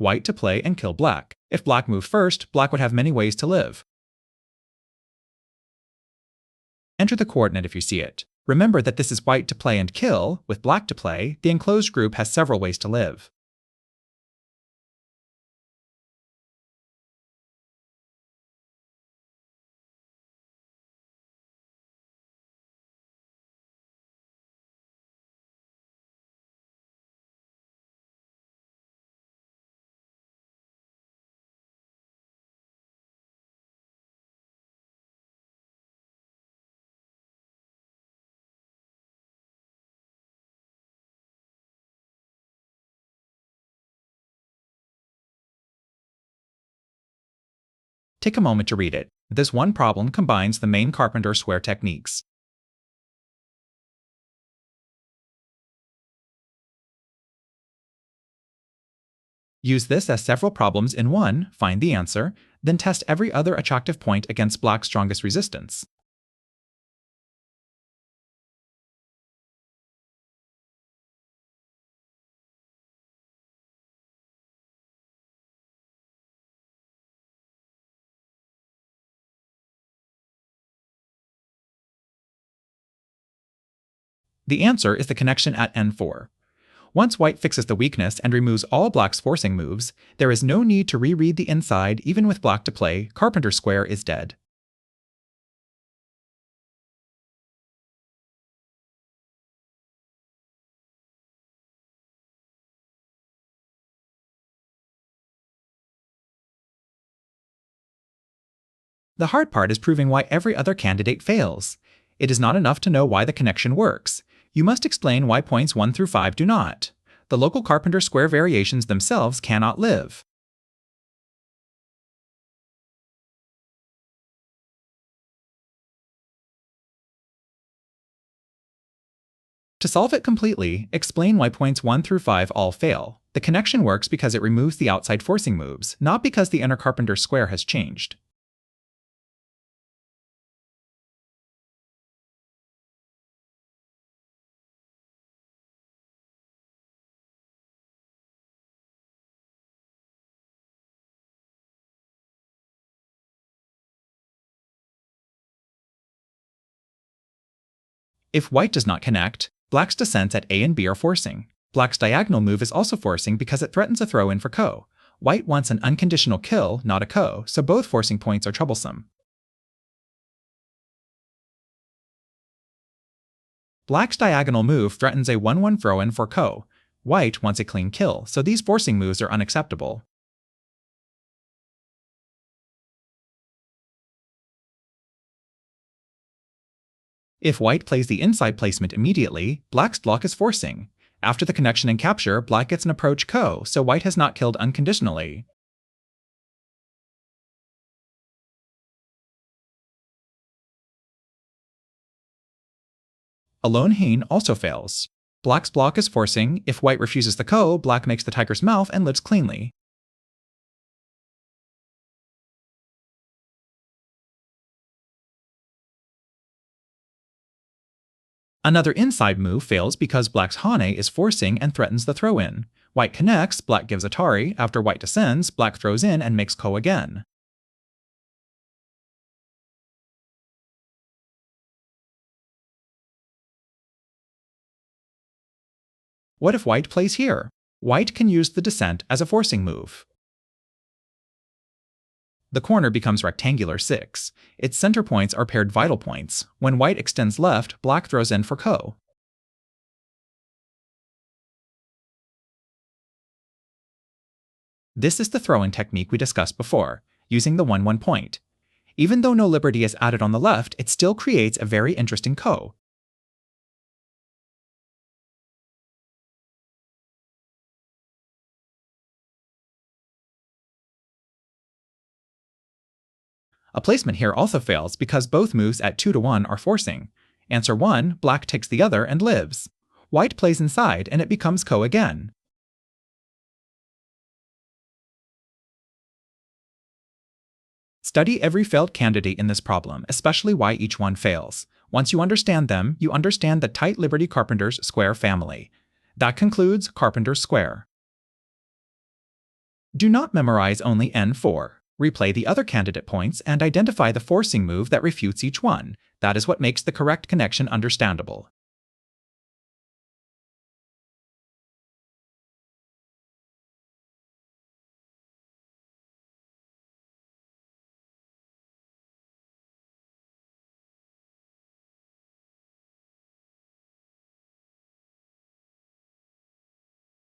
white to play and kill black. If black moved first, black would have many ways to live. Enter the coordinate if you see it. Remember that this is white to play and kill. With black to play, the enclosed group has several ways to live. Take a moment to read it. This one problem combines the main Carpenter square techniques. Use this as several problems in one, find the answer, then test every other attractive point against black's strongest resistance. The answer is the connection at N4. Once white fixes the weakness and removes all black's forcing moves, there is no need to reread the inside. Even with black to play, Carpenter square is dead. The hard part is proving why every other candidate fails. It is not enough to know why the connection works. You must explain why points 1 through 5 do not. The local Carpenter square variations themselves cannot live. To solve it completely, explain why points 1 through 5 all fail. The connection works because it removes the outside forcing moves, not because the inner Carpenter square has changed. If white does not connect, black's descents at A and B are forcing. Black's diagonal move is also forcing because it threatens a throw-in for ko. White wants an unconditional kill, not a ko, so both forcing points are troublesome. Black's diagonal move threatens a 1-1 throw-in for ko. White wants a clean kill, so these forcing moves are unacceptable. If white plays the inside placement immediately, black's block is forcing. After the connection and capture, black gets an approach ko, so white has not killed unconditionally. A lone Hein also fails. Black's block is forcing. If white refuses the ko, black makes the tiger's mouth and lives cleanly. Another inside move fails because black's hane is forcing and threatens the throw-in. White connects, black gives atari. After white descends, black throws in and makes ko again. What if white plays here? White can use the descent as a forcing move. The corner becomes rectangular 6. Its center points are paired vital points. When white extends left, black throws in for ko. This is the throw-in technique we discussed before, using the 1-1 point. Even though no liberty is added on the left, it still creates a very interesting ko. A placement here also fails because both moves at 2-1 are forcing. Answer 1, black takes the other and lives. White plays inside and it becomes ko again. Study every failed candidate in this problem, especially why each one fails. Once you understand them, you understand the tight Liberty Carpenter's square family. That concludes Carpenter's square. Do not memorize only N4. Replay the other candidate points and identify the forcing move that refutes each one. That is what makes the correct connection understandable.